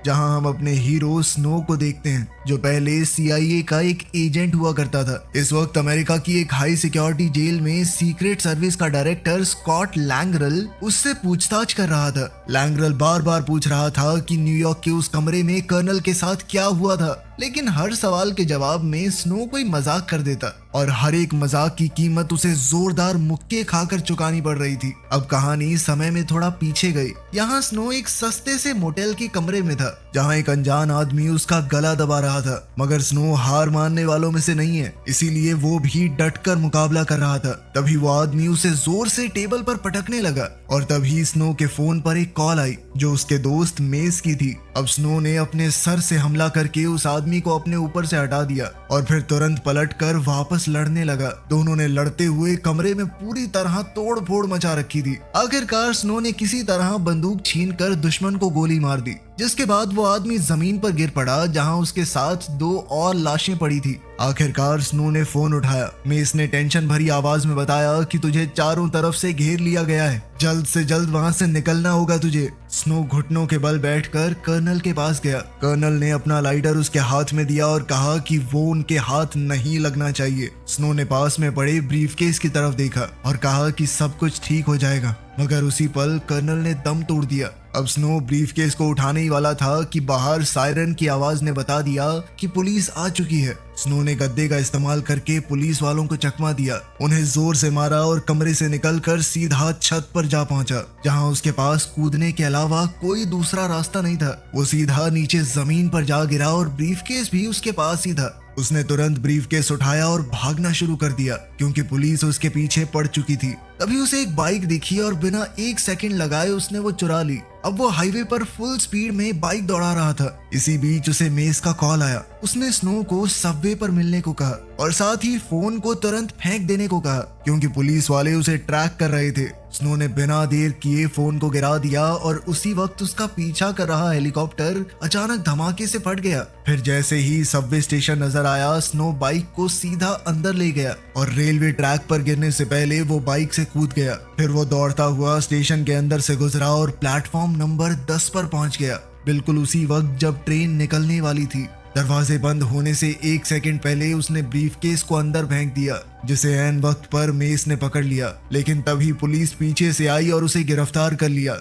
जहां हम अपने हीरो स्नो को देखते हैं, जो पहले CIA का एक एजेंट हुआ करता था। इस वक्त अमेरिका की एक हाई सिक्योरिटी जेल में सीक्रेट सर्विस का डायरेक्टर स्कॉट लैंगरल उससे पूछताछ कर रहा था। लैंगरल बार बार पूछ रहा था कि न्यूयॉर्क के उस कमरे में कर्नल के साथ क्या हुआ था, लेकिन हर सवाल के जवाब में स्नो कोई मजाक कर देता और हर एक मजाक की कीमत उसे जोरदार मुक्के खाकर चुकानी पड़ रही थी। अब कहानी समय में थोड़ा पीछे गई। यहाँ स्नो एक सस्ते से मोटेल के कमरे में था, जहाँ एक अनजान आदमी उसका गला दबा रहा था। मगर स्नो हार मानने वालों में से नहीं है, इसीलिए वो भी डटकर मुकाबला कर रहा था। तभी वो आदमी उसे जोर से टेबल पर पटकने लगा और तभी स्नो के फोन पर एक कॉल आई जो उसके दोस्त मेस की थी। अब स्नो ने अपने सर से हमला करके उस आदमी को अपने ऊपर से हटा दिया और फिर तुरंत पलटकर वापस लड़ने लगा। दोनों ने लड़ते हुए कमरे में पूरी तरह तोड़ फोड़ मचा रखी थी। आखिरकार स्नो ने किसी तरह बंदूक छीनकर दुश्मन को गोली मार दी, जिसके बाद वो आदमी जमीन पर गिर पड़ा, जहां उसके साथ 2 और लाशें पड़ी थी। आखिरकार स्नो ने फोन उठाया। मेस ने टेंशन भरी आवाज में बताया कि तुझे चारों तरफ से घेर लिया गया है, जल्द से जल्द वहां से निकलना होगा तुझे। स्नो घुटनों के बल बैठकर कर्नल के पास गया। कर्नल ने अपना लाइटर उसके हाथ में दिया और कहा कि वो उनके हाथ नहीं लगना चाहिए। स्नो ने पास में पड़े ब्रीफकेस की तरफ देखा और कहा कि सब कुछ ठीक हो जाएगा, मगर उसी पल कर्नल ने दम तोड़ दिया। अब स्नो ब्रीफकेस को उठाने ही वाला था कि बाहर सायरन की आवाज ने बता दिया कि पुलिस आ चुकी है। स्नो ने गद्दे का इस्तेमाल करके पुलिस वालों को चकमा दिया, उन्हें जोर से मारा और कमरे से निकलकर सीधा छत पर जा पहुंचा, जहां उसके पास कूदने के अलावा कोई दूसरा रास्ता नहीं था। वो सीधा नीचे जमीन पर जा गिरा और ब्रीफकेस भी उसके पास ही था। उसने तुरंत ब्रीफकेस उठाया और भागना शुरू कर दिया, क्योंकि पुलिस उसके पीछे पड़ चुकी थी। तभी उसे एक बाइक दिखी और बिना 1 सेकंड लगाए उसने वो चुरा ली। अब वो हाईवे पर फुल स्पीड में बाइक दौड़ा रहा था। इसी बीच उसे मेस का कॉल आया। उसने स्नो को सबवे पर मिलने को कहा और साथ ही फोन को तुरंत फेंक देने को कहा, क्योंकि पुलिस वाले उसे ट्रैक कर रहे थे। स्नो ने बिना देर किए फोन को गिरा दिया और उसी वक्त उसका पीछा कर रहा हेलीकॉप्टर अचानक धमाके से फट गया। फिर जैसे ही सबवे स्टेशन नजर आया, स्नो बाइक को सीधा अंदर ले गया और रेलवे ट्रैक पर गिरने से पहले वो बाइक से कूद गया। फिर वो दौड़ता हुआ स्टेशन के अंदर से गुजरा और प्लेटफॉर्म नंबर 10 पर पहुंच गया, बिल्कुल उसी वक्त जब ट्रेन निकलने वाली थी। दरवाजे बंद होने से 1 सेकंड पहले उसने ब्रीफकेस को अंदर फेंक दिया, जिसे ऐन वक्त पर मेस ने पकड़ लिया, लेकिन तभी पुलिस पीछे से आई और उसे गिरफ्तार कर लिया।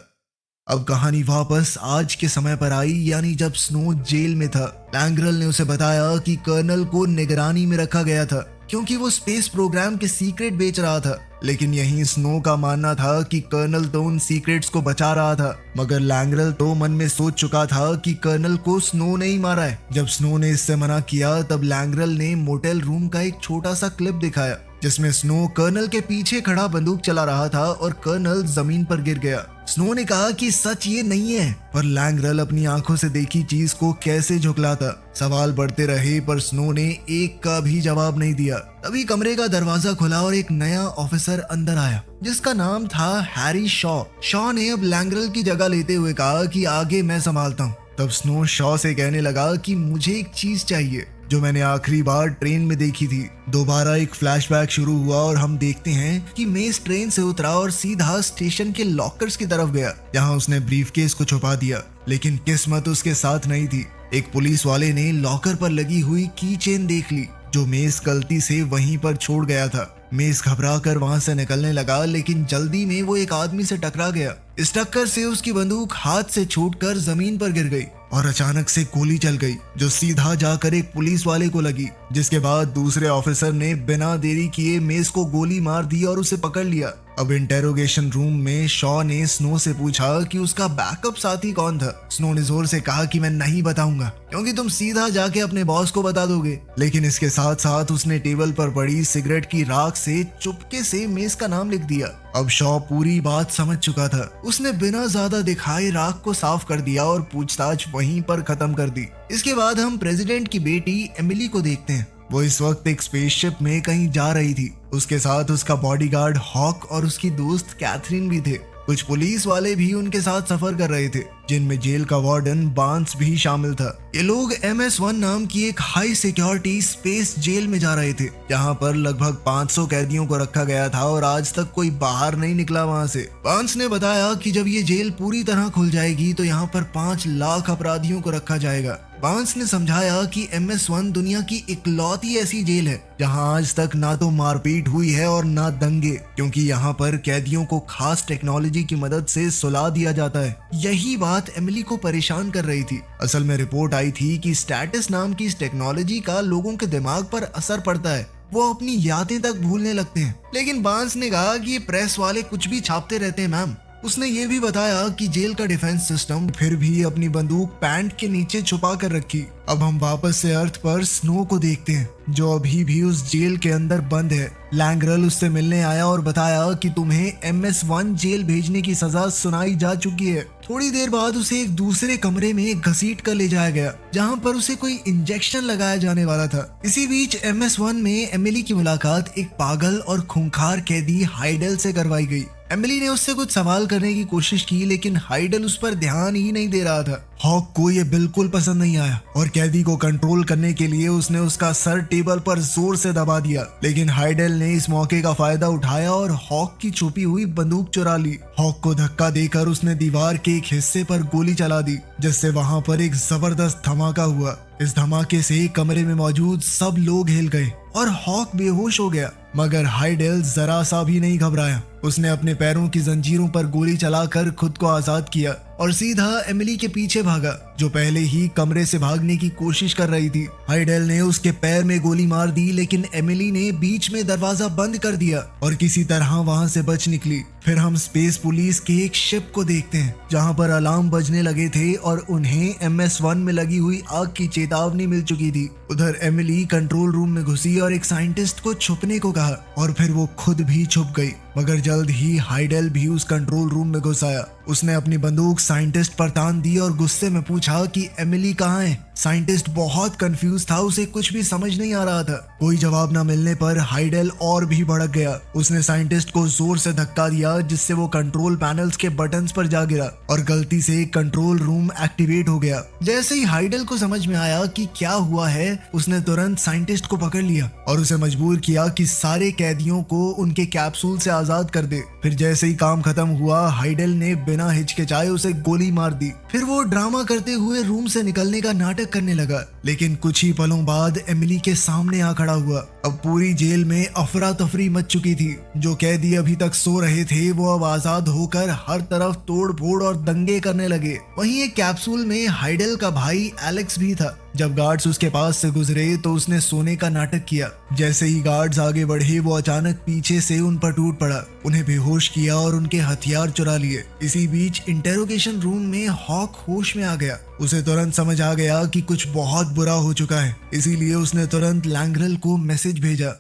अब कहानी वापस आज के समय पर आई, यानी जब स्नो जेल में था। लैंगरल ने उसे बताया कि कर्नल को निगरानी में रखा गया था, क्योंकि वो स्पेस प्रोग्राम के सीक्रेट बेच रहा था। लेकिन यहीं स्नो का मानना था कि कर्नल तो उन सीक्रेट्स को बचा रहा था, मगर लैंगरल तो मन में सोच चुका था कि कर्नल को स्नो ने ही मारा है। जब स्नो ने इससे मना किया, तब लैंगरल ने मोटेल रूम का एक छोटा सा क्लिप दिखाया, जिसमें स्नो कर्नल के पीछे खड़ा बंदूक चला रहा था और कर्नल जमीन पर गिर गया। स्नो ने कहा कि सच ये नहीं है, पर लैंगरल अपनी आंखों से देखी चीज को कैसे झुकलाता। सवाल बढ़ते रहे, पर स्नो ने एक का भी जवाब नहीं दिया। तभी कमरे का दरवाजा खुला और एक नया ऑफिसर अंदर आया, जिसका नाम था हैरी शॉ। शॉ ने अब लैंगरल की जगह लेते हुए कहा कि आगे मैं संभालता हूँ। तब स्नो शॉ से कहने लगा कि मुझे एक चीज चाहिए जो मैंने आखिरी बार ट्रेन में देखी थी। दोबारा एक फ्लैशबैक शुरू हुआ और हम देखते हैं कि मेस ट्रेन से उतरा और सीधा स्टेशन के लॉकर्स की तरफ गया, जहां उसने ब्रीफकेस को छुपा दिया। लेकिन किस्मत उसके साथ नहीं थी। एक पुलिस वाले ने लॉकर पर लगी हुई की चेन देख ली, जो मेस गलती से वहीं पर छोड़ गया था। मेस घबरा कर वहां से निकलने लगा, लेकिन जल्दी में वो एक आदमी से टकरा गया। इस टक्कर से उसकी बंदूक हाथ से छूटकर जमीन पर गिर गई और अचानक से गोली चल गई, जो सीधा जाकर एक पुलिस वाले को लगी, जिसके बाद दूसरे ऑफिसर ने बिना देरी किए मेस को गोली मार दी और उसे पकड़ लिया। अब इंटेरोगेशन रूम में शॉ ने स्नो से पूछा कि उसका बैकअप साथी कौन था। स्नो ने जोर से कहा कि मैं नहीं बताऊंगा, क्योंकि तुम सीधा जाके अपने बॉस को बता दोगे। लेकिन इसके साथ साथ उसने टेबल पर पड़ी सिगरेट की राख से चुपके से मेस का नाम लिख दिया। अब शॉ पूरी बात समझ चुका था। उसने बिना ज्यादा दिखाए राख को साफ कर दिया और पूछताछ वहीं पर खत्म कर दी। इसके बाद हम प्रेसिडेंट की बेटी एमिली को देखते हैं। वो इस वक्त एक स्पेसशिप में कहीं जा रही थी। उसके साथ उसका बॉडीगार्ड हॉक और उसकी दोस्त कैथरीन भी थे। कुछ पुलिस वाले भी उनके साथ सफर कर रहे थे। जिनमें जेल का वार्डन बांस भी शामिल था। ये लोग MS-1 नाम की एक हाई सिक्योरिटी स्पेस जेल में जा रहे थे, जहां पर लगभग 500 कैदियों को रखा गया था और आज तक कोई बाहर नहीं निकला वहां से। बांस ने बताया कि जब ये जेल पूरी तरह खुल जाएगी तो यहाँ पर 5 लाख अपराधियों को रखा जाएगा। बांस ने समझाया कि MS-1 दुनिया की इकलौती ऐसी जेल है जहां आज तक ना तो मारपीट हुई है और ना दंगे, क्योंकि यहाँ पर कैदियों को खास टेक्नोलॉजी की मदद से सुला दिया जाता है। यही बात एमिली को परेशान कर रही थी। असल में रिपोर्ट आई थी कि स्टेटस नाम की इस टेक्नोलॉजी का लोगों के दिमाग पर असर पड़ता है, वो अपनी यादें तक भूलने लगते हैं। लेकिन बांस ने कहा कि ये प्रेस वाले कुछ भी छापते रहते हैं मैम। उसने ये भी बताया कि जेल का डिफेंस सिस्टम फिर भी अपनी बंदूक पैंट के नीचे छुपा कर रखी। अब हम वापस से अर्थ पर स्नो को देखते हैं, जो अभी भी उस जेल के अंदर बंद है। लैंग्रल उससे मिलने आया और बताया कि तुम्हें MS-1 जेल भेजने की सजा सुनाई जा चुकी है। थोड़ी देर बाद उसे एक दूसरे कमरे में घसीट कर ले जाया गया, जहां पर उसे कोई इंजेक्शन लगाया जाने वाला था। इसी बीच MS-1 में एमिली की मुलाकात एक पागल और खूंखार कैदी हाइडल से करवाई गई। एमिली ने उससे कुछ सवाल करने की कोशिश की, लेकिन हाइडल उस पर ध्यान ही नहीं दे रहा था। हॉक को ये बिल्कुल पसंद नहीं आया और कैदी को कंट्रोल करने के लिए उसने उसका सर टेबल पर जोर से दबा दिया। लेकिन हाइडल ने इस मौके का फायदा उठाया और हॉक की छुपी हुई बंदूक चुरा ली। हॉक को धक्का देकर उसने दीवार के एक हिस्से पर गोली चला दी, जिससे वहां पर एक जबरदस्त धमाका हुआ। इस धमाके से कमरे में मौजूद सब लोग हिल गए और हॉक बेहोश हो गया, मगर हाइडल जरा सा भी नहीं घबराया। उसने अपने पैरों की जंजीरों पर गोली चलाकर खुद को आजाद किया और सीधा एमिली के पीछे भागा, जो पहले ही कमरे से भागने की कोशिश कर रही थी। हाइडल ने उसके पैर में गोली मार दी, लेकिन एमिली ने बीच में दरवाजा बंद कर दिया और किसी तरह वहां से बच निकली। फिर हम स्पेस पुलिस के एक शिप को देखते हैं, जहां पर अलार्म बजने लगे थे और उन्हें MS-1 में लगी हुई आग की चेतावनी मिल चुकी थी। उधर एमिली कंट्रोल रूम में घुसी और एक साइंटिस्ट को छुपने को कहा और फिर वो खुद भी छुप गई, मगर जल्द ही हाइडल भी उस कंट्रोल रूम में घुस आया। उसने अपनी बंदूक साइंटिस्ट पर तान दी और गुस्से में पूछा कि एमिली कहाँ है। साइंटिस्ट बहुत कंफ्यूज था, उसे कुछ भी समझ नहीं आ रहा था। कोई जवाब न मिलने पर हाइडल और भी भड़क गया। उसने साइंटिस्ट को जोर से धक्का दिया, जिससे वो कंट्रोल पैनल्स के बटन्स पर जा गिरा और गलती से कंट्रोल रूम एक्टिवेट हो गया। जैसे ही हाइडल को समझ में आया कि क्या हुआ है, उसने तुरंत साइंटिस्ट को पकड़ लिया और उसे मजबूर किया कि सारे कैदियों को उनके कैप्सूल से आजाद कर दे। फिर जैसे ही काम खत्म हुआ, हाइडल ने बिना हिचकिचाए उसे गोली मार दी। फिर वो ड्रामा करते हुए रूम से निकलने का नाटक करने लगा, लेकिन कुछ ही पलों बाद एमिली के सामने आ खड़ा हुआ। अब पूरी जेल में अफरा तफरी मच चुकी थी। जो कैदी अभी तक सो रहे थे वो अब आजाद होकर हर तरफ तोड़ फोड़ और दंगे करने लगे। वहीं एक कैप्सूल में हाइडल का भाई एलेक्स भी था। जब गार्ड्स उसके पास से गुजरे तो उसने सोने का नाटक किया। जैसे ही गार्ड्स आगे बढ़े, वो अचानक पीछे से उन पर टूट पड़ा, उन्हें बेहोश किया और उनके हथियार चुरा लिए। इसी बीच इंटेरोगेशन रूम में हॉक होश में आ गया। उसे तुरंत समझ आ गया कि कुछ बहुत बुरा हो चुका है, इसीलिए उसने तुरंत लैंग्रल को मैसेज भेजा।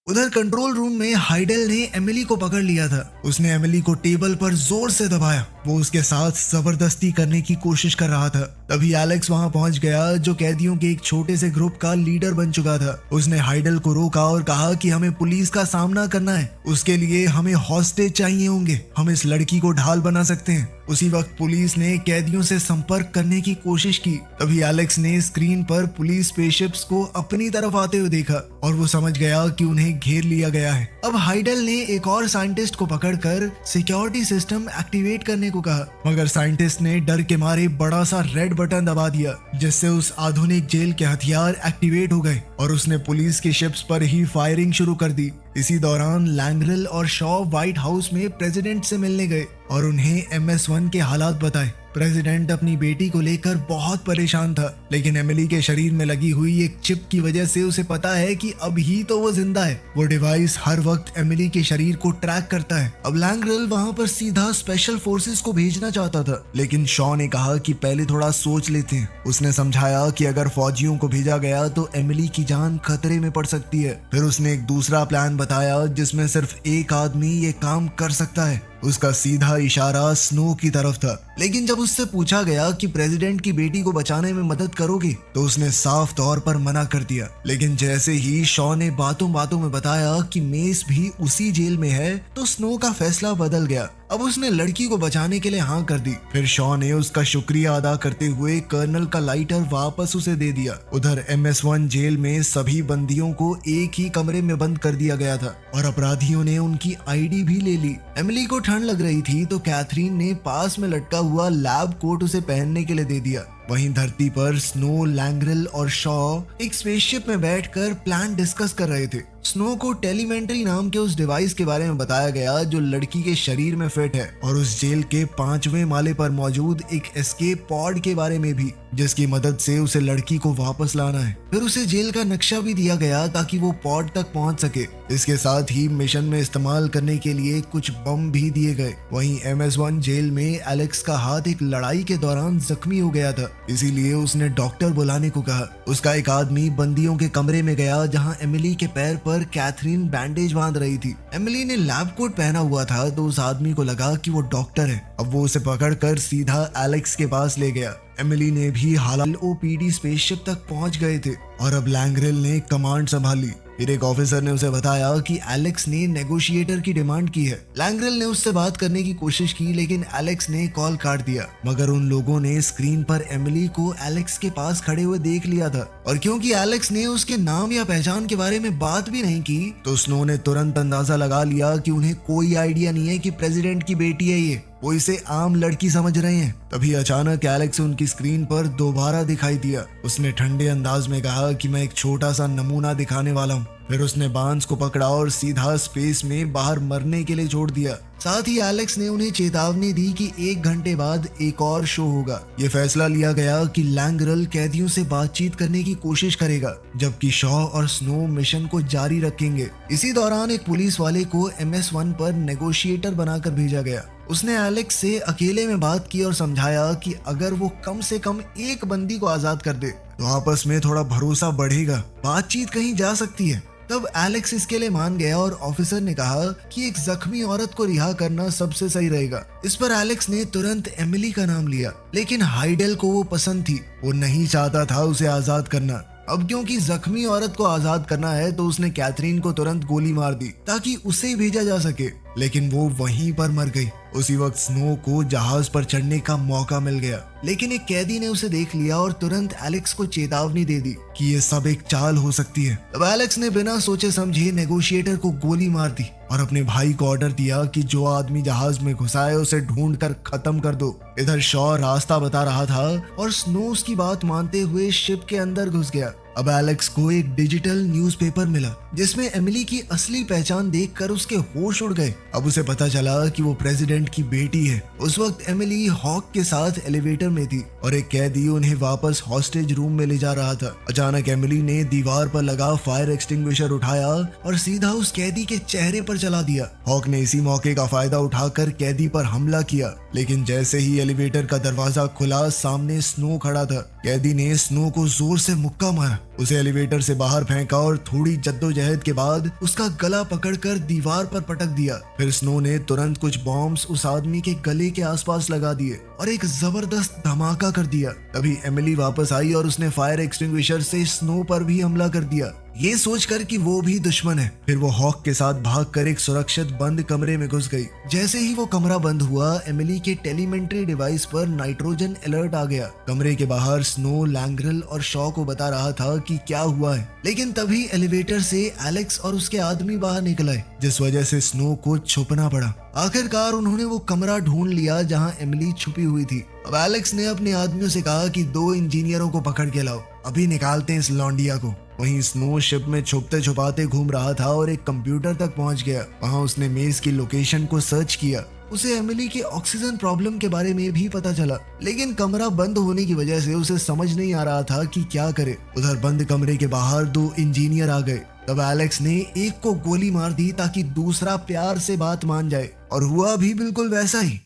उधर कंट्रोल रूम में हाइडल ने एमिली को पकड़ लिया था। उसने एमिली को टेबल पर जोर से दबाया। वो उसके साथ जबरदस्ती करने की कोशिश कर रहा था। तभी एलेक्स वहां पहुंच गया, जो कैदियों के एक छोटे से ग्रुप का लीडर बन चुका था। उसने हाइडल को रोका और कहा कि हमें पुलिस का सामना करना है, उसके लिए हमें हॉस्टेज चाहिए होंगे, हम इस लड़की को ढाल बना सकते हैं। उसी वक्त पुलिस ने कैदियों से संपर्क करने की कोशिश की। तभी एलेक्स ने स्क्रीन पर पुलिस स्पेसशिप्स को अपनी तरफ आते हुए देखा और वो समझ गया कि उन्हें घेर लिया गया है। अब हाइडल ने एक और साइंटिस्ट को पकड़कर सिक्योरिटी सिस्टम एक्टिवेट करने को कहा, मगर साइंटिस्ट ने डर के मारे बड़ा सा रेड बटन दबा दिया, जिससे उस आधुनिक जेल के हथियार एक्टिवेट हो गए और उसने पुलिस की शिप्स पर ही फायरिंग शुरू कर दी। इसी दौरान लैंग्रल और शॉ व्हाइट हाउस में प्रेसिडेंट से मिलने गए और उन्हें MS-1 के हालात बताए। प्रेसिडेंट अपनी बेटी को लेकर बहुत परेशान था, लेकिन एमिली के शरीर में लगी हुई एक चिप की वजह से उसे पता है कि अब ही तो वो जिंदा है। वो डिवाइस हर वक्त एमिली के शरीर को ट्रैक करता है। अब लैंग्रल वहां पर सीधा स्पेशल फोर्सेस को भेजना चाहता था, लेकिन शॉ ने कहा कि पहले थोड़ा सोच लेते हैं। उसने समझाया कि अगर फौजियों को भेजा गया तो एमिली की जान खतरे में पड़ सकती है। फिर उसने एक दूसरा प्लान बताया, जिसमें सिर्फ एक आदमी ये काम कर सकता है। उसका सीधा इशारा स्नो की तरफ था, लेकिन जब उससे पूछा गया कि प्रेसिडेंट की बेटी को बचाने में मदद करोगे, तो उसने साफ तौर पर मना कर दिया। लेकिन जैसे ही शॉ ने बातों बातों में बताया कि मेस भी उसी जेल में है, तो स्नो का फैसला बदल गया। अब उसने लड़की को बचाने के लिए हाँ कर दी। फिर शॉ ने उसका शुक्रिया अदा करते हुए कर्नल का लाइटर वापस उसे दे दिया। उधर MS-1 जेल में सभी बंदियों को एक ही कमरे में बंद कर दिया गया था और अपराधियों ने उनकी आईडी भी ले ली। एमिली को ठंड लग रही थी तो कैथरीन ने पास में लटका हुआ लैब कोट उसे पहनने के लिए दे दिया। वहीं धरती पर स्नो, लैंग्रेल और शॉ एक स्पेसशिप में बैठकर प्लान डिस्कस कर रहे थे। स्नो को टेलीमेंट्री नाम के उस डिवाइस के बारे में बताया गया जो लड़की के शरीर में फिट है, और उस जेल के 5वें माले पर मौजूद एक एस्केप पॉड के बारे में भी, जिसकी मदद से उसे लड़की को वापस लाना है। फिर उसे जेल का नक्शा भी दिया गया ताकि वो पॉड तक पहुंच सके। इसके साथ ही मिशन में इस्तेमाल करने के लिए कुछ बम भी दिए गए। वहीं MS-1 जेल में एलेक्स का हाथ एक लड़ाई के दौरान जख्मी हो गया था, इसीलिए उसने डॉक्टर बुलाने को कहा। उसका एक आदमी बंदियों के कमरे में गया जहां एमिली के पैर पर कैथरीन बैंडेज बांध रही थी। एमिली ने लैब कोट पहना हुआ था तो उस आदमी को लगा कि वो डॉक्टर है। अब वो उसे पकड़कर सीधा एलेक्स के पास ले गया। एमिली ने भी हालांकि OPD स्पेसशिप तक पहुंच गए थे और अब लैंग्रेल ने कमांड संभाली। फिर एक ऑफिसर ने उसे बताया कि एलेक्स ने नेगोशिएटर की डिमांड की है। लैंग्रेल ने उससे बात करने की कोशिश की लेकिन एलेक्स ने कॉल काट दिया। मगर उन लोगों ने स्क्रीन पर एमिली को एलेक्स के पास खड़े हुए देख लिया था, और क्योंकि एलेक्स ने उसके नाम या पहचान के बारे में बात भी नहीं की तो स्नो ने तुरंत अंदाजा लगा लिया कि उन्हें कोई आइडिया नहीं है कि प्रेसिडेंट की बेटी है ये, वो इसे आम लड़की समझ रहे हैं। तभी अचानक एलेक्स उनकी स्क्रीन पर दोबारा दिखाई दिया। उसने ठंडे अंदाज में कहा कि मैं एक छोटा सा नमूना दिखाने वाला हूँ। फिर उसने बांस को पकड़ा और सीधा स्पेस में बाहर मरने के लिए छोड़ दिया। साथ ही एलेक्स ने उन्हें चेतावनी दी कि 1 घंटे बाद एक और शो होगा। ये फैसला लिया गया कि लैंग्रेल कैदियों से बातचीत करने की कोशिश करेगा, जबकि शॉ और स्नो मिशन को जारी रखेंगे। इसी दौरान एक पुलिस वाले को MS-1 पर नेगोशिएटर बनाकर भेजा गया। उसने एलेक्स से अकेले में बात की और समझाया कि अगर वो कम से कम एक बंदी को आजाद कर दे तो आपस में थोड़ा भरोसा बढ़ेगा, बातचीत कहीं जा सकती है। तब एलेक्स इसके लिए मान गया और ऑफिसर ने कहा कि एक जख्मी औरत को रिहा करना सबसे सही रहेगा। इस पर एलेक्स ने तुरंत एमिली का नाम लिया, लेकिन हाइडेल को वो पसंद थी। वो नहीं चाहता था उसे आजाद करना। अब क्योंकि जख्मी औरत को आजाद करना है तो उसने कैथरीन को तुरंत गोली मार दी ताकि उसे भेजा जा सके, लेकिन वो वहीं पर मर गई। उसी वक्त स्नो को जहाज पर चढ़ने का मौका मिल गया, लेकिन एक कैदी ने उसे देख लिया और तुरंत एलेक्स को चेतावनी दे दी कि ये सब एक चाल हो सकती है। तब एलेक्स ने बिना सोचे समझे नेगोशिएटर को गोली मार दी और अपने भाई को ऑर्डर दिया कि जो आदमी जहाज में घुसा है उसे ढूंढ कर खत्म कर दो। इधर शॉ रास्ता बता रहा था और स्नो उसकी बात मानते हुए शिप के अंदर घुस गया। अब एलेक्स को एक डिजिटल न्यूज़पेपर मिला जिसमें एमिली की असली पहचान देखकर उसके होश उड़ गए। अब उसे पता चला कि वो प्रेसिडेंट की बेटी है। उस वक्त एमिली हॉक के साथ एलिवेटर में थी और एक कैदी उन्हें वापस हॉस्टेज रूम में ले जा रहा था। अचानक एमिली ने दीवार पर लगा फायर एक्सटिंग्विशर उठाया और सीधा उस कैदी के चेहरे पर चला दिया। हॉक ने इसी मौके का फायदा उठाकर कैदी पर हमला किया, लेकिन जैसे ही एलिवेटर का दरवाजा खुला सामने स्नो खड़ा था। कैदी ने स्नो को जोर से मुक्का मारा, उसे एलिवेटर से बाहर फेंका और थोड़ी जद्दोजहद के बाद उसका गला पकड़कर दीवार पर पटक दिया। फिर स्नो ने तुरंत कुछ बॉम्ब्स उस आदमी के गले के आसपास लगा दिए और एक जबरदस्त धमाका कर दिया। तभी एमिली वापस आई और उसने फायर एक्सटिंग्विशर से स्नो पर भी हमला कर दिया, ये सोचकर कि वो भी दुश्मन है। फिर वो हॉक के साथ भागकर एक सुरक्षित बंद कमरे में घुस गई। जैसे ही वो कमरा बंद हुआ एमिली के टेलीमेंट्री डिवाइस पर नाइट्रोजन अलर्ट आ गया। कमरे के बाहर स्नो लैंग्रेल और शॉ को बता रहा था कि क्या हुआ है, लेकिन तभी एलिवेटर से एलेक्स और उसके आदमी बाहर निकल आए, जिस वजह से स्नो को छुपना पड़ा। आखिरकार उन्होंने वो कमरा ढूंढ लिया जहां एमिली छुपी हुई थी। अब एलेक्स ने अपने आदमियों से कहा कि 2 इंजीनियरों को पकड़ के लाओ, अभी निकालते हैं इस लौंडिया को। वहीं स्नो शिप में छुपते छुपाते घूम रहा था और एक कंप्यूटर तक पहुंच गया। वहां उसने मेज की लोकेशन को सर्च किया। उसे एमिली के ऑक्सीजन प्रॉब्लम के बारे में भी पता चला, लेकिन कमरा बंद होने की वजह से उसे समझ नहीं आ रहा था कि क्या करे। उधर बंद कमरे के बाहर 2 इंजीनियर आ गए। तब एलेक्स ने एक को गोली मार दी ताकि दूसरा प्यार से बात मान जाए, और हुआ भी बिल्कुल वैसा ही।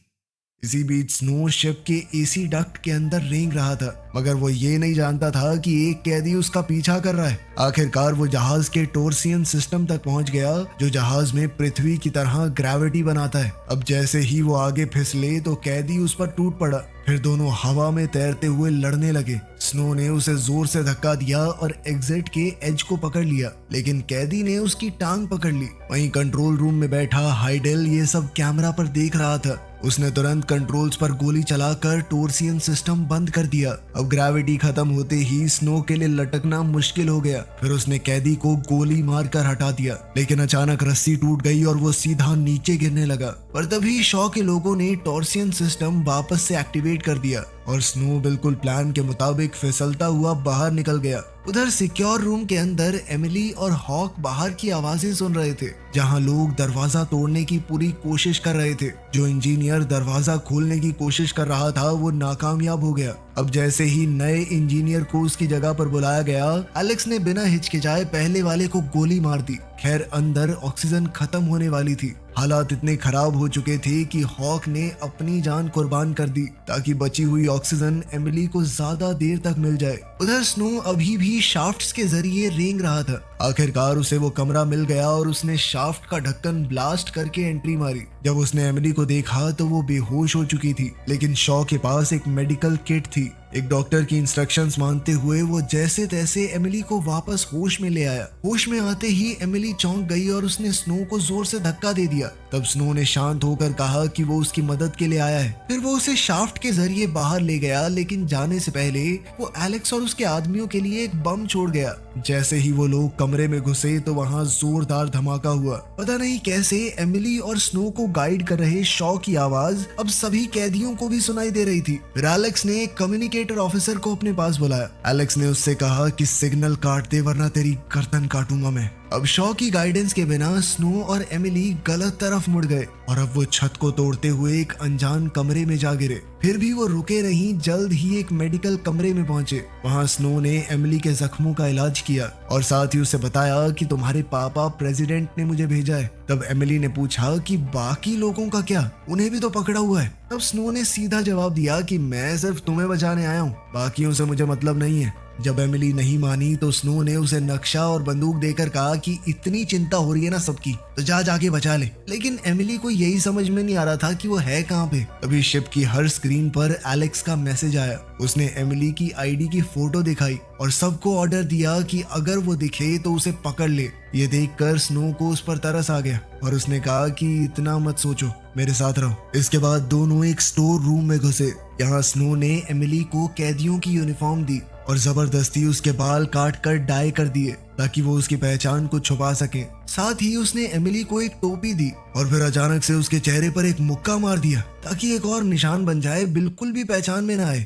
इसी बीच स्नो शिप के एसी डक्ट के अंदर रेंग रहा था, मगर वो ये नहीं जानता था कि एक कैदी उसका पीछा कर रहा है। आखिरकार वो जहाज के टोर्सियन सिस्टम तक पहुंच गया, जो जहाज में पृथ्वी की तरह ग्रेविटी बनाता है। अब जैसे ही वो आगे फिसले तो कैदी उस पर टूट पड़ा। फिर दोनों हवा में तैरते हुए लड़ने लगे। स्नो ने उसे जोर से धक्का दिया और एग्जिट के एज को पकड़ लिया, लेकिन कैदी ने उसकी टांग पकड़ ली। वहीं कंट्रोल रूम में बैठा हाइडेल ये सब कैमरा पर देख रहा था। उसने तुरंत कंट्रोल्स पर गोली चलाकर टोर्सियन सिस्टम बंद कर दिया। अब ग्रेविटी खत्म होते ही स्नो के लिए लटकना मुश्किल हो गया। फिर उसने कैदी को गोली मारकर हटा दिया, लेकिन अचानक रस्सी टूट गई और वो सीधा नीचे गिरने लगा। पर तभी शॉ के लोगों ने टोर्सियन सिस्टम वापस से एक्टिवेट कर दिया और स्नो बिल्कुल प्लान के मुताबिक फिसलता हुआ बाहर निकल गया। उधर सिक्योर रूम के अंदर एमिली और हॉक बाहर की आवाजें सुन रहे थे, जहां लोग दरवाजा तोड़ने की पूरी कोशिश कर रहे थे। जो इंजीनियर दरवाजा खोलने की कोशिश कर रहा था वो नाकामयाब हो गया। अब जैसे ही नए इंजीनियर को उसकी जगह पर बुलाया गया, एलेक्स ने बिना हिचकिचाए पहले वाले को गोली मार दी। खैर अंदर ऑक्सीजन खत्म होने वाली थी। हालात इतने खराब हो चुके थे कि हॉक ने अपनी जान कुर्बान कर दी ताकि बची हुई ऑक्सीजन एमिली को ज्यादा देर तक मिल जाए। उधर स्नो अभी भी शाफ्ट्स के जरिए रेंग रहा था। आखिरकार उसे वो कमरा मिल गया और उसने शाफ्ट का ढक्कन ब्लास्ट करके एंट्री मारी। जब उसने एमिली को देखा तो वो बेहोश हो चुकी थी, लेकिन शॉ के पास एक मेडिकल किट थी। एक डॉक्टर की इंस्ट्रक्शंस मानते हुए वो जैसे तैसे एमिली को वापस होश में ले आया। होश में आते ही एमिली चौंक गई और उसने स्नो को जोर से धक्का दे दिया। तब स्नो ने शांत होकर कहा कि वो उसकी मदद के लिए आया है। फिर वो उसे शाफ्ट के जरिए बाहर ले गया, लेकिन जाने से पहले वो एलेक्स और उसके आदमियों के लिए एक बम छोड़ गया। जैसे ही वो लोग कमरे में घुसे तो वहाँ जोरदार धमाका हुआ। पता नहीं कैसे एमिली और स्नो को गाइड कर रहे शॉ की आवाज अब सभी कैदियों को भी सुनाई दे रही थी। फिर एलेक्स ने एक कम्युनिकेटर ऑफिसर को अपने पास बुलाया। एलेक्स ने उससे कहा कि सिग्नल काट दे वरना तेरी गर्दन काटूंगा मैं। अब शॉ की गाइडेंस के बिना स्नो और एमिली गलत तरफ मुड़ गए और अब वो छत को तोड़ते हुए एक अनजान कमरे में जा गिरे। फिर भी वो रुके नहीं, जल्द ही एक मेडिकल कमरे में पहुंचे। वहां स्नो ने एमिली के जख्मों का इलाज किया और साथ ही उसे बताया कि तुम्हारे पापा प्रेसिडेंट ने मुझे भेजा है। तब एमिली ने पूछा कि बाकी लोगों का क्या, उन्हें भी तो पकड़ा हुआ है। तब स्नो ने सीधा जवाब दिया कि मैं सिर्फ तुम्हें बचाने आया हूँ, बाकियों से मुझे मतलब नहीं है। जब एमिली नहीं मानी तो स्नो ने उसे नक्शा और बंदूक देकर कहा कि इतनी चिंता हो रही है ना सबकी, तो जाके बचा ले। लेकिन एमिली को यही समझ में नहीं आ रहा था कि वो है कहाँ पे। अभी शिप की हर स्क्रीन पर एलेक्स का मैसेज आया। उसने एमिली की आईडी की फोटो दिखाई और सबको ऑर्डर दिया कि अगर वो दिखे तो उसे पकड़ ले। ये देखकर स्नो को उस पर तरस आ गया और उसने कहा कि इतना मत सोचो, मेरे साथ रहो। इसके बाद दोनों एक स्टोर रूम में घुसे। यहाँ स्नो ने एमिली को कैदियों की यूनिफॉर्म दी और जबरदस्ती उसके बाल काट कर डाई कर दिए ताकि वो उसकी पहचान को छुपा सके। साथ ही उसने एमिली को एक टोपी दी और फिर अचानक से उसके चेहरे पर एक मुक्का मार दिया ताकि एक और निशान बन जाए, बिल्कुल भी पहचान में ना आए।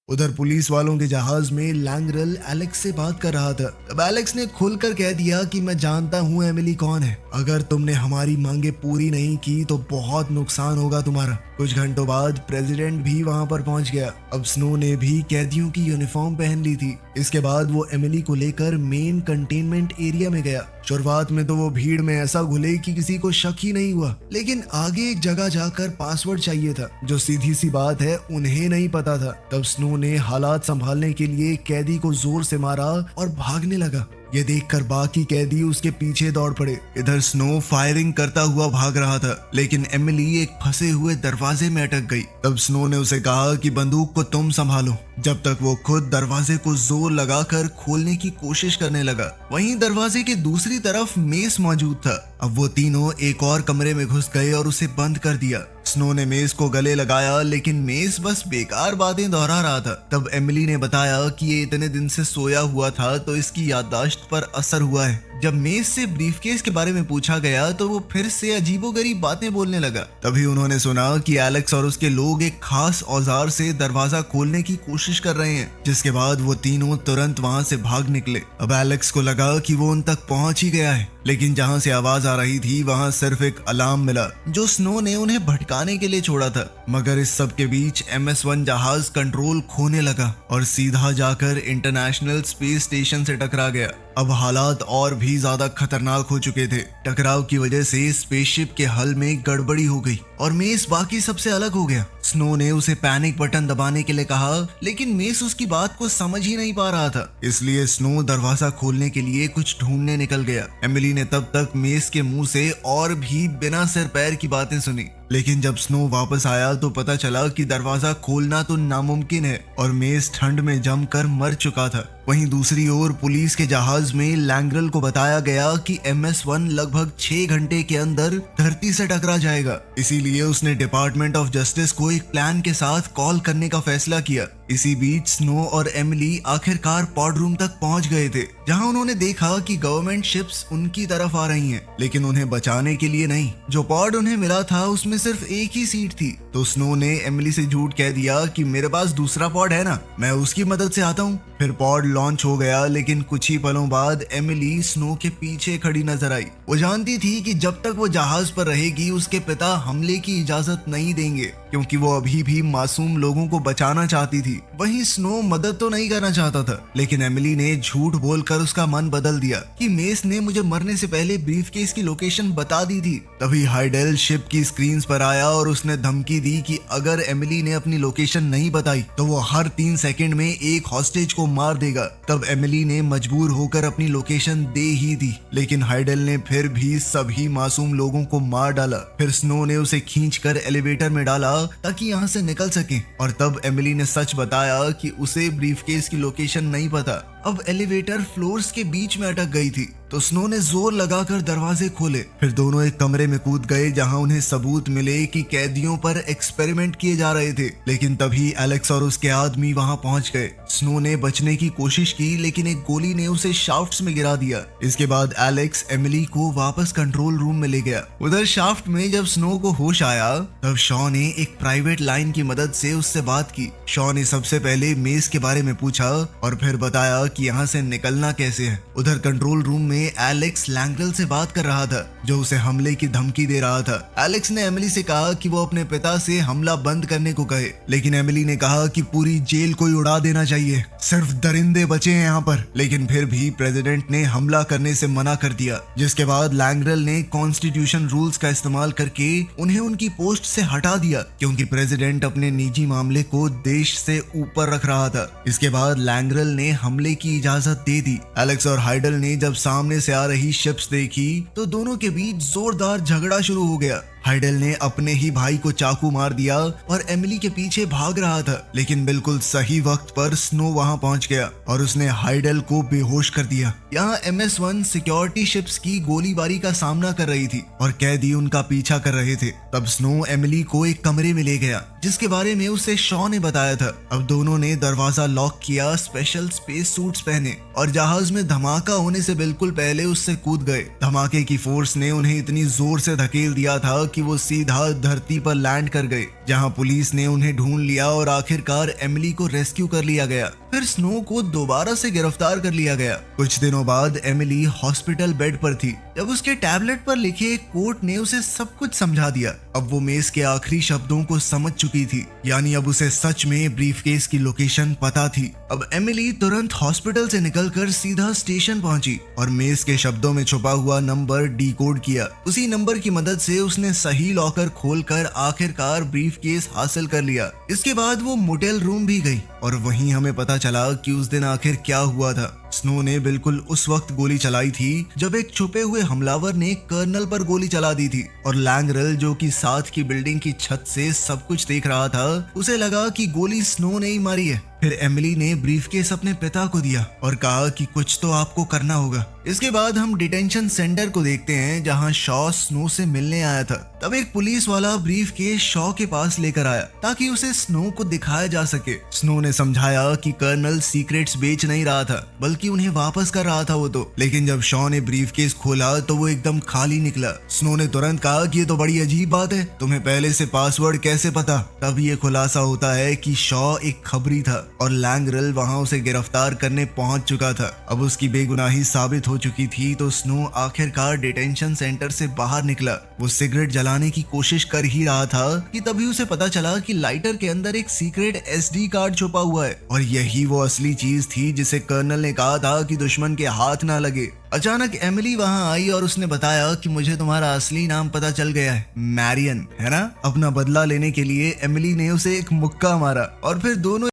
उधर पुलिस वालों के जहाज में लैंगरल एलेक्स से बात कर रहा था। तब एलेक्स ने खुलकर कह दिया कि मैं जानता हूँ एमिली कौन है। अगर तुमने हमारी मांगे पूरी नहीं की तो बहुत नुकसान होगा तुम्हारा। कुछ घंटों बाद प्रेसिडेंट भी वहां पर पहुंच गया। अब स्नो ने भी कैदियों की यूनिफॉर्म पहन ली थी। इसके बाद वो एमिली को लेकर मेन कंटेनमेंट एरिया में गया। शुरुआत में तो वो भीड़ में ऐसा घुले कि किसी को शक ही नहीं हुआ, लेकिन आगे एक जगह जाकर पासवर्ड चाहिए था, जो सीधी सी बात है उन्हें नहीं पता था। तब स्नो ने हालात संभालने के लिए कैदी को जोर से मारा और भागने लगा। ये देखकर बाकी कैदी उसके पीछे दौड़ पड़े। इधर स्नो फायरिंग करता हुआ भाग रहा था, लेकिन एमिली एक फंसे हुए दरवाजे में अटक गई। तब स्नो ने उसे कहा कि बंदूक को तुम संभालो, जब तक वो खुद दरवाजे को जोर लगाकर खोलने की कोशिश करने लगा। वहीं दरवाजे के दूसरी तरफ मेस मौजूद था। अब वो तीनों एक और कमरे में घुस गए और उसे बंद कर दिया। स्नो ने मेस को गले लगाया, लेकिन मेस बस बेकार बातें दोहरा रहा था। तब एमिली ने बताया कि ये इतने दिन से सोया हुआ था तो इसकी याददाश्त पर असर हुआ है। जब मेस से ब्रीफकेस के बारे में पूछा गया तो वो फिर से अजीबोगरीब बातें बोलने लगा। तभी उन्होंने सुना कि एलेक्स और उसके लोग एक खास औजार से दरवाजा खोलने की कोशिश कर रहे हैं, जिसके बाद वो तीनों तुरंत वहां से भाग निकले। अब एलेक्स को लगा कि वो उन तक पहुंच ही गया है, लेकिन जहां से आवाज आ रही थी वहां सिर्फ एक अलार्म मिला जो स्नो ने उन्हें भटकाने के लिए छोड़ा था। मगर इस सब के बीच MS-1 जहाज कंट्रोल खोने लगा और सीधा जाकर इंटरनेशनल स्पेस स्टेशन से टकरा गया। अब हालात और भी ज्यादा खतरनाक हो चुके थे। टकराव की वजह से स्पेसशिप के हल में गड़बड़ी हो गई और मेस बाकी सबसे अलग हो गया। स्नो ने उसे पैनिक बटन दबाने के लिए कहा, लेकिन मेस उसकी बात को समझ ही नहीं पा रहा था। इसलिए स्नो दरवाजा खोलने के लिए कुछ ढूंढने निकल गया। एमिली ने तब तक मेस के मुंह से और भी बिना सिर पैर की बातें सुनी, लेकिन जब स्नो वापस आया तो पता चला कि दरवाजा खोलना तो नामुमकिन है और मेस ठंड में जमकर मर चुका था। वहीं दूसरी ओर पुलिस के जहाज में लैंग्रल को बताया गया कि MS-1 लगभग 6 घंटे के अंदर धरती से टकरा जाएगा। इसीलिए उसने डिपार्टमेंट ऑफ जस्टिस को एक प्लान के साथ कॉल करने का फैसला किया। इसी बीच स्नो और एमिली आखिरकार पॉड रूम तक पहुंच गए थे, जहां उन्होंने देखा कि गवर्नमेंट शिप्स उनकी तरफ आ रही हैं, लेकिन उन्हें बचाने के लिए नहीं। जो पॉड उन्हें मिला था उसमें सिर्फ एक ही सीट थी, तो स्नो ने एमिली से झूठ कह दिया कि मेरे पास दूसरा पॉड है ना, मैं उसकी मदद से आता हूँ। फिर पॉड लॉन्च हो गया, लेकिन कुछ ही पलों बाद एमिली स्नो के पीछे खड़ी नजर आई। वो जानती थी कि जब तक वो जहाज पर रहेगी उसके पिता हमले की इजाजत नहीं देंगे, क्योंकि वो अभी भी मासूम लोगों को बचाना चाहती थी। वहीं स्नो मदद तो नहीं करना चाहता था, लेकिन एमिली ने झूठ बोलकर उसका मन बदल दिया कि मेस ने मुझे मरने से पहले ब्रीफकेस की लोकेशन बता दी थी। तभी हाइडेल शिप की स्क्रीन्स पर आया और उसने धमकी दी कि अगर एमिली ने अपनी लोकेशन नहीं बताई तो वो हर 3 सेकंड में एक हॉस्टेज को मार देगा। तब एमिली ने मजबूर होकर अपनी लोकेशन दे ही दी, लेकिन हाइडेल ने फिर भी सभी मासूम लोगों को मार डाला। फिर स्नो ने उसे खींचकर एलिवेटर में डाला ताकि यहाँ से निकल सके, और तब एमिली ने सच बताया कि उसे ब्रीफकेस की लोकेशन नहीं पता। अब एलिवेटर फ्लोर्स के बीच में अटक गई थी, तो स्नो ने जोर लगाकर दरवाजे खोले। फिर दोनों एक कमरे में कूद गए जहां उन्हें सबूत मिले कि कैदियों पर एक्सपेरिमेंट किए जा रहे थे। लेकिन तभी एलेक्स और उसके आदमी वहां पहुंच गए। स्नो ने बचने की कोशिश की, लेकिन एक गोली ने उसे शाफ्ट्स में गिरा दिया। इसके बाद एलेक्स एमिली को वापस कंट्रोल रूम में ले गया। उधर शाफ्ट में जब स्नो को होश आया तब शॉ ने एक प्राइवेट लाइन की मदद से उससे बात की। शॉ ने सबसे पहले मेस के बारे में पूछा और फिर बताया कि यहाँ से निकलना कैसे है। उधर कंट्रोल रूम में एलेक्स लैंग्रल से बात कर रहा था, जो उसे हमले की धमकी दे रहा था। एलेक्स ने एमिली से कहा कि वो अपने पिता से हमला बंद करने को कहे, लेकिन एमिली ने कहा कि पूरी जेल को उड़ा देना चाहिए, सिर्फ दरिंदे बचे हैं यहाँ पर। लेकिन फिर भी प्रेसिडेंट ने हमला करने से मना कर दिया, जिसके बाद लैंग्रल ने कॉन्स्टिट्यूशन रूल्स का इस्तेमाल करके उन्हें उनकी पोस्ट से हटा दिया, क्योंकि प्रेसिडेंट अपने निजी मामले को देश से ऊपर रख रहा था। इसके बाद लैंग्रल ने हमले की इजाजत दे दी। एलेक्स और हाइडल ने जब सामने से आ रही शिप्स देखी तो दोनों के बीच जोरदार झगड़ा शुरू हो गया। हाइडल ने अपने ही भाई को चाकू मार दिया और एमिली के पीछे भाग रहा था, लेकिन बिल्कुल सही वक्त पर स्नो वहां पहुंच गया और उसने हाइडल को बेहोश कर दिया। यहाँ MS-1 सिक्योरिटी शिप्स की गोलीबारी का सामना कर रही थी और कैदी उनका पीछा कर रहे थे। तब स्नो एमिली को एक कमरे में ले गया, जिसके बारे में उसे शॉ ने बताया था। अब दोनों ने दरवाजा लॉक किया, स्पेशल स्पेस सूट्स पहने और जहाज में धमाका होने से बिल्कुल पहले उससे कूद गए। धमाके की फोर्स ने उन्हें इतनी जोर से धकेल दिया था कि वो सीधा धरती पर लैंड कर गए, जहां पुलिस ने उन्हें ढूंढ लिया और आखिरकार एमिली को रेस्क्यू कर लिया गया। फिर स्नो को दोबारा से गिरफ्तार कर लिया गया। कुछ दिनों बाद एमिली हॉस्पिटल बेड पर थी जब उसके टैबलेट पर लिखे एक कोट ने उसे सब कुछ समझा दिया। अब वो मेस के आखिरी शब्दों को समझ चुकी थी, यानी अब उसे सच में ब्रीफकेस की लोकेशन पता थी। अब एमिली तुरंत हॉस्पिटल से निकलकर सीधा स्टेशन पहुंची और मेस के शब्दों में छुपा हुआ नंबर डिकोड किया। उसी नंबर की मदद से उसने सही लॉकर खोलकर आखिरकार ब्रीफकेस हासिल कर लिया। इसके बाद वो मोटेल रूम भी गई और वहीं हमें पता चला कि उस दिन आखिर क्या हुआ था। स्नो ने बिल्कुल उस वक्त गोली चलाई थी जब एक छुपे हुए हमलावर ने कर्नल पर गोली चला दी थी, और लैंग्रल जो कि साथ की बिल्डिंग की छत से सब कुछ देख रहा था, उसे लगा कि गोली स्नो ने ही मारी है। फिर एमिली ने ब्रीफकेस अपने पिता को दिया और कहा कि कुछ तो आपको करना होगा। इसके बाद हम डिटेंशन सेंटर को देखते हैं, जहां शॉ स्नो से मिलने आया था। तब एक पुलिस वाला ब्रीफकेस शॉ के पास लेकर आया ताकि उसे स्नो को दिखाया जा सके। स्नो ने समझाया कि कर्नल सीक्रेट्स बेच नहीं रहा था, बल्कि उन्हें वापस कर रहा था वो तो। लेकिन जब शॉ ने ब्रीफकेस खोला तो वो एकदम खाली निकला। स्नो ने तुरंत कहा कि ये तो बड़ी अजीब बात है, तुम्हें पहले से पासवर्ड कैसे पता? तब ये खुलासा होता है कि शॉ एक खबरी था और लैंग्रल वहां उसे गिरफ्तार करने पहुंच चुका था। अब उसकी बेगुनाही साबित हो चुकी थी, तो स्नो आखिरकार डिटेंशन सेंटर से बाहर निकला। वो सिगरेट जलाने की कोशिश कर ही रहा था कि तभी उसे पता चला कि लाइटर के अंदर एक सीक्रेट SD कार्ड छुपा हुआ है, और यही वो असली चीज थी जिसे कर्नल ने कहा था कि दुश्मन के हाथ ना लगे। अचानक एमिली वहां आई और उसने बताया कि मुझे तुम्हारा असली नाम पता चल गया है, मैरियन, है ना? अपना बदला लेने के लिए एमिली ने उसे एक मुक्का मारा और फिर दोनों